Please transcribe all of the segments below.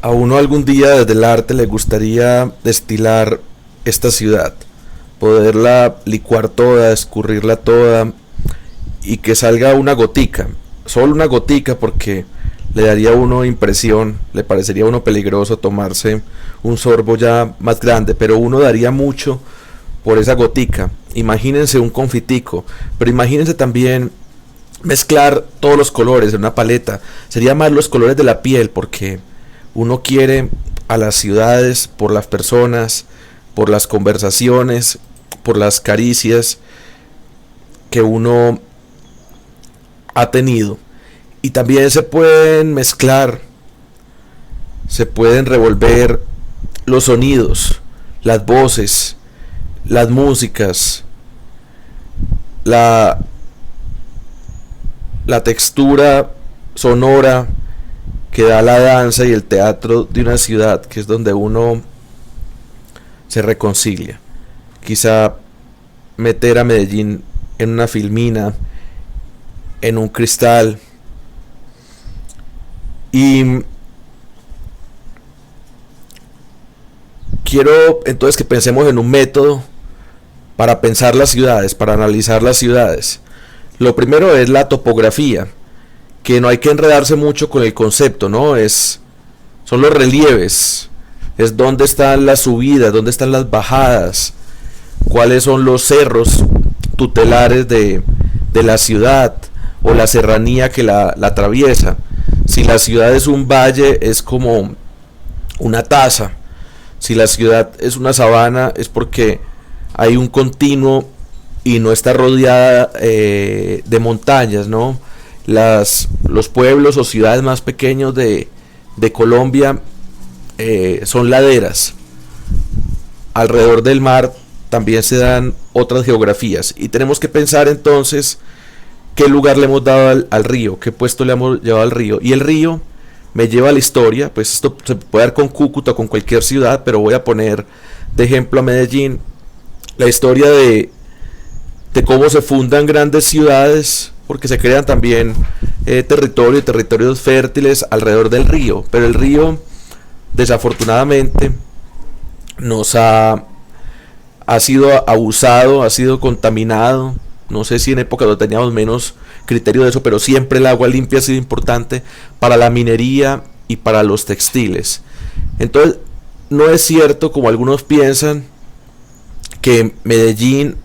A uno algún día desde el arte le gustaría destilar esta ciudad, poderla licuar toda, escurrirla toda y que salga una gotica, solo una gotica porque le daría a uno impresión, le parecería a uno peligroso tomarse un sorbo ya más grande, pero uno daría mucho por esa gotica. Imagínense un confitico, pero imagínense también mezclar todos los colores en una paleta. Sería más los colores de la piel porque uno quiere a las ciudades por las personas, por las conversaciones, por las caricias que uno ha tenido. Y también se pueden mezclar, se pueden revolver los sonidos, las voces, las músicas, la, la textura sonora que da la danza y el teatro de una ciudad, que es donde uno se reconcilia. Quizá meter a Medellín en una filmina, en un cristal, y quiero entonces que pensemos en un método para pensar las ciudades, para analizar las ciudades. Lo primero es la topografía, que no hay que enredarse mucho con el concepto, ¿no? Son los relieves, es dónde están las subidas, dónde están las bajadas, cuáles son los cerros tutelares de la ciudad o la serranía que la atraviesa. Si la ciudad es un valle, es como una taza. Si la ciudad es una sabana, es porque hay un continuo y no está rodeada de montañas, ¿no? Los pueblos o ciudades más pequeños de Colombia son laderas. Alrededor del mar también se dan otras geografías y tenemos que pensar entonces qué lugar le hemos dado al río, qué puesto le hemos llevado al río. Y el río me lleva a la historia, pues esto se puede dar con Cúcuta, con cualquier ciudad, pero voy a poner de ejemplo a Medellín, la historia de cómo se fundan grandes ciudades, porque se crean también territorios fértiles alrededor del río, pero el río desafortunadamente nos ha sido abusado, ha sido contaminado. No sé si en época no teníamos menos criterio de eso, pero siempre el agua limpia ha sido importante para la minería y para los textiles. Entonces, no es cierto, como algunos piensan, que Medellín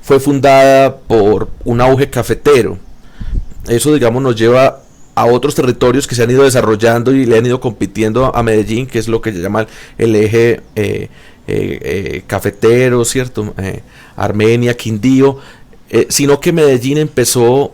fue fundada por un auge cafetero. Eso, digamos, nos lleva a otros territorios que se han ido desarrollando y le han ido compitiendo a Medellín, que es lo que se llama el eje cafetero, ¿cierto? Armenia, Quindío, sino que Medellín empezó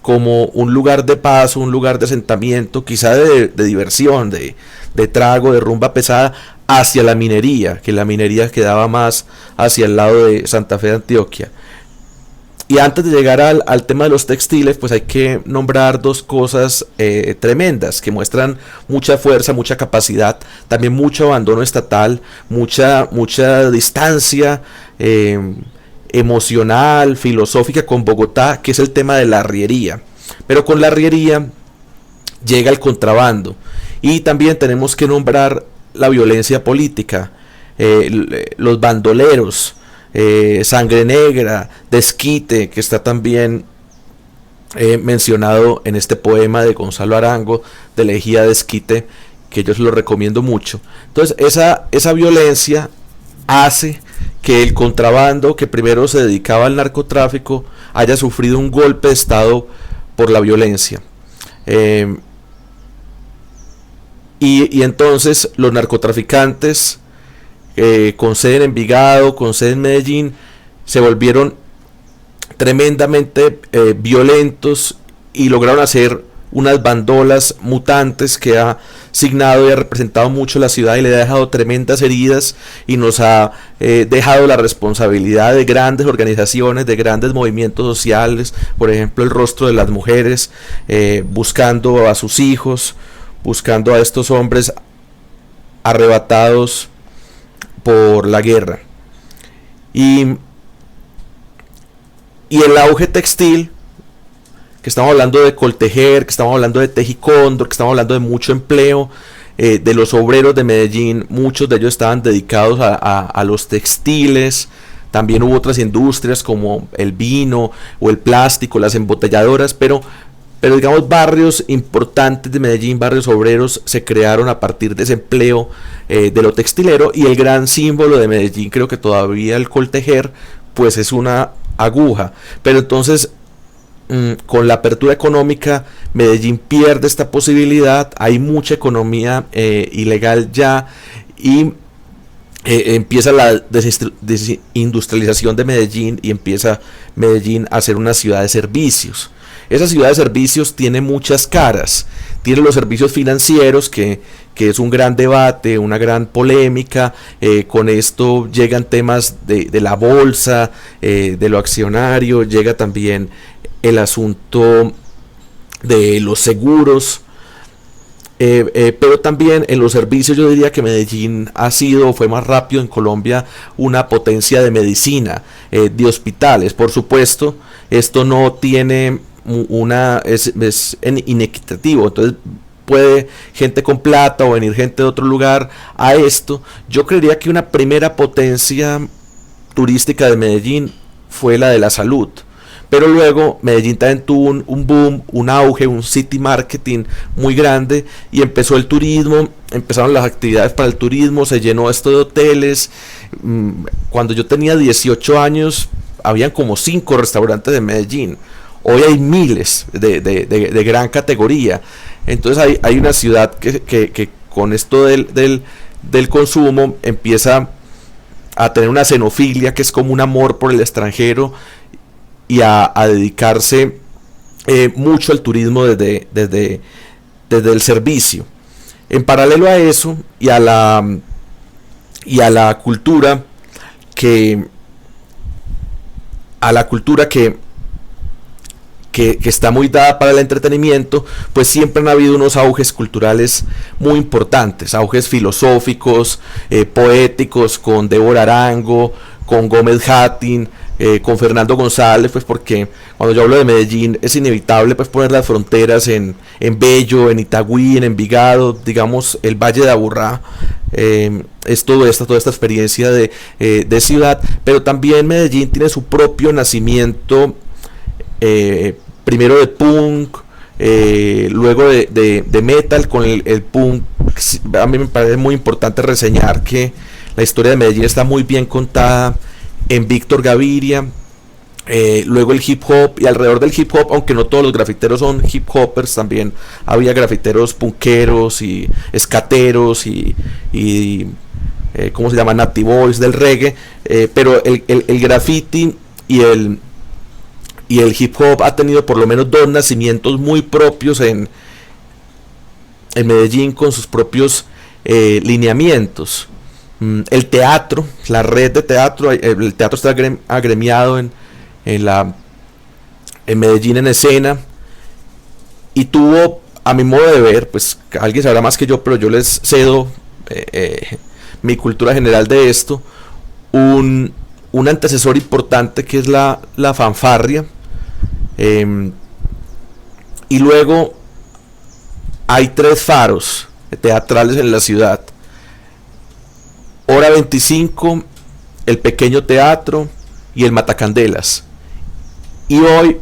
como un lugar de paso, un lugar de asentamiento, quizá de diversión, de trago, de rumba pesada, hacia la minería, que la minería quedaba más hacia el lado de Santa Fe de Antioquia. Y antes de llegar al tema de los textiles, pues hay que nombrar dos cosas tremendas que muestran mucha fuerza, mucha capacidad, también mucho abandono estatal, mucha distancia emocional, filosófica con Bogotá, que es el tema de la arriería. Pero con la arriería llega el contrabando y también tenemos que nombrar la violencia política, los bandoleros, Sangre Negra, Desquite, que está también mencionado en este poema de Gonzalo Arango, de Elegía Desquite, que yo se lo recomiendo mucho. Entonces esa violencia hace que el contrabando, que primero se dedicaba al narcotráfico, haya sufrido un golpe de estado por la violencia. Y entonces los narcotraficantes con sede en Envigado, con sede en Medellín, se volvieron tremendamente violentos y lograron hacer unas bandolas mutantes que ha signado y ha representado mucho la ciudad y le ha dejado tremendas heridas y nos ha dejado la responsabilidad de grandes organizaciones, de grandes movimientos sociales, por ejemplo el Rostro de las Mujeres, buscando a sus hijos, buscando a estos hombres arrebatados por la guerra. Y el auge textil, que estamos hablando de coltejer, que estamos hablando de tejicondro, que estamos hablando de mucho empleo, de los obreros de Medellín, muchos de ellos estaban dedicados a los textiles. También hubo otras industrias como el vino o el plástico, las embotelladoras, pero digamos barrios importantes de Medellín, barrios obreros, se crearon a partir de ese empleo de lo textilero, y el gran símbolo de Medellín, creo que todavía el coltejer, pues es una aguja. Pero entonces, con la apertura económica, Medellín pierde esta posibilidad, hay mucha economía ilegal ya, y empieza la desindustrialización de Medellín, y empieza Medellín a ser una ciudad de servicios. Esa ciudad de servicios tiene muchas caras. Tiene los servicios financieros, que es un gran debate, una gran polémica. Con esto llegan temas de la bolsa, de lo accionario, llega también el asunto de los seguros. Pero también en los servicios yo diría que Medellín fue más rápido en Colombia una potencia de medicina, de hospitales. Por supuesto, esto no tiene es inequitativo, entonces puede gente con plata o venir gente de otro lugar a esto. Yo creería que una primera potencia turística de Medellín fue la de la salud, pero luego Medellín también tuvo un boom, un auge, un city marketing muy grande, y empezó el turismo, empezaron las actividades para el turismo, se llenó esto de hoteles. Cuando yo tenía 18 años habían como 5 restaurantes de Medellín. Hoy hay miles de gran categoría. Entonces hay una ciudad que con esto del consumo empieza a tener una xenofilia, que es como un amor por el extranjero, y a dedicarse mucho al turismo desde el servicio. En paralelo a eso y a la cultura que está muy dada para el entretenimiento, pues siempre han habido unos auges culturales muy importantes, auges filosóficos, poéticos, con Débora Arango, con Gómez Hattin, con Fernando González, pues porque cuando yo hablo de Medellín es inevitable pues poner las fronteras en Bello, en Itagüí, en Envigado, digamos el Valle de Aburrá. Es toda esta experiencia de ciudad, pero también Medellín tiene su propio nacimiento, primero de punk, luego de metal. Con el punk, a mí me parece muy importante reseñar que la historia de Medellín está muy bien contada en Víctor Gaviria. Luego el hip hop, y alrededor del hip hop, aunque no todos los grafiteros son hip hoppers, también había grafiteros punkeros y escateros y ¿cómo se llama? Native Boys del reggae. Pero el graffiti y el hip hop ha tenido por lo menos 2 nacimientos muy propios en Medellín, con sus propios lineamientos. El teatro, la red de teatro, el teatro está agremiado en Medellín en escena, y tuvo, a mi modo de ver, pues alguien sabrá más que yo, pero yo les cedo mi cultura general de esto, un antecesor importante, que es la fanfarria. Y luego hay 3 faros teatrales en la ciudad: Hora 25, el Pequeño Teatro y el Matacandelas. Y hoy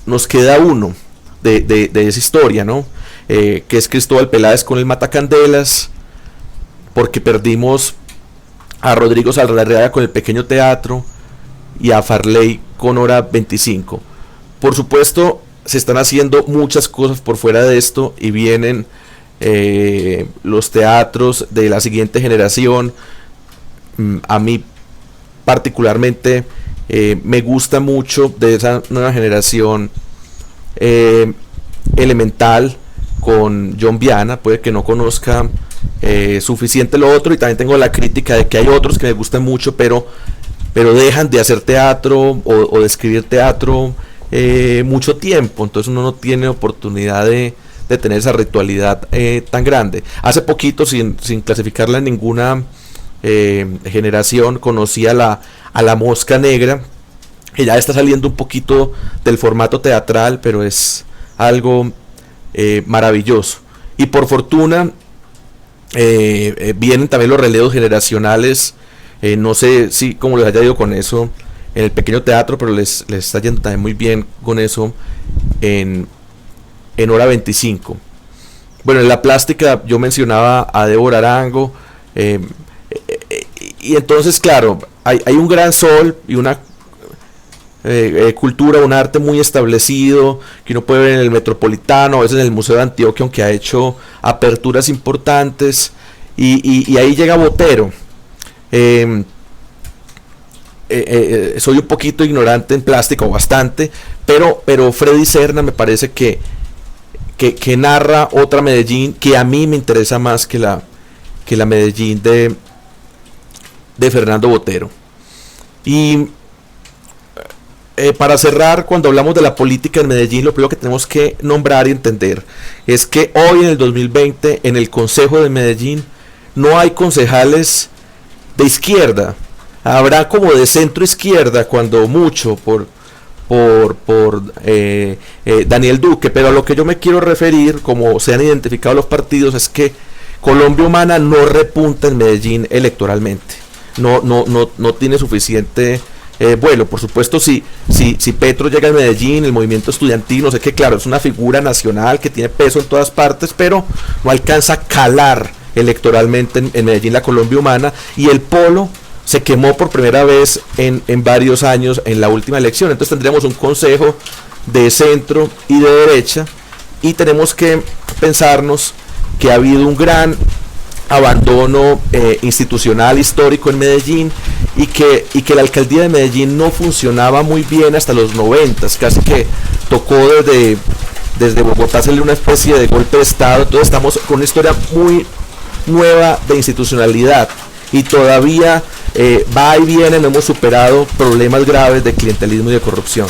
nos queda uno de esa historia, ¿no? Que es Cristóbal Peláez con el Matacandelas, porque perdimos a Rodrigo Saldarriaga con el Pequeño Teatro y a Farley con Hora 25. Por supuesto, se están haciendo muchas cosas por fuera de esto, y vienen los teatros de la siguiente generación. A mí particularmente me gusta mucho de esa nueva generación Elemental con John Viana. Puede que no conozca suficiente lo otro, y también tengo la crítica de que hay otros que me gustan mucho, pero dejan de hacer teatro o de escribir teatro mucho tiempo, entonces uno no tiene oportunidad de tener esa ritualidad tan grande. Hace poquito, sin clasificarla en ninguna generación, conocí a la Mosca Negra, que ya está saliendo un poquito del formato teatral, pero es algo maravilloso. Y por fortuna Vienen también los relevos generacionales. No sé si cómo les haya ido con eso en el pequeño teatro, pero les está yendo también muy bien con eso en hora 25. Bueno, en la plástica yo mencionaba a Débora Arango. Y entonces, claro, hay un gran sol y una cultura, un arte muy establecido que uno puede ver en el Metropolitano, a veces en el Museo de Antioquia, aunque ha hecho aperturas importantes, y ahí llega Botero. Soy un poquito ignorante en plástica, o bastante, pero Freddy Serna me parece que narra otra Medellín que a mí me interesa más que la Medellín de Fernando Botero. Y para cerrar, cuando hablamos de la política en Medellín, lo primero que tenemos que nombrar y entender es que hoy en el 2020 en el Consejo de Medellín no hay concejales de izquierda. Habrá como de centro izquierda cuando mucho por Daniel Duque, pero a lo que yo me quiero referir, como se han identificado los partidos, es que Colombia Humana no repunta en Medellín electoralmente, no tiene suficiente vuelo. Por supuesto, si Petro llega a Medellín, el movimiento estudiantil, no sé qué, claro, es una figura nacional que tiene peso en todas partes, pero no alcanza a calar electoralmente en Medellín la Colombia Humana, y el polo se quemó por primera vez en varios años en la última elección. Entonces tendríamos un consejo de centro y de derecha, y tenemos que pensarnos que ha habido un gran abandono institucional histórico en Medellín, y que la alcaldía de Medellín no funcionaba muy bien hasta los 90, casi que tocó desde Bogotá hacerle una especie de golpe de estado. Entonces estamos con una historia muy nueva de institucionalidad, y todavía va y viene, no hemos superado problemas graves de clientelismo y de corrupción.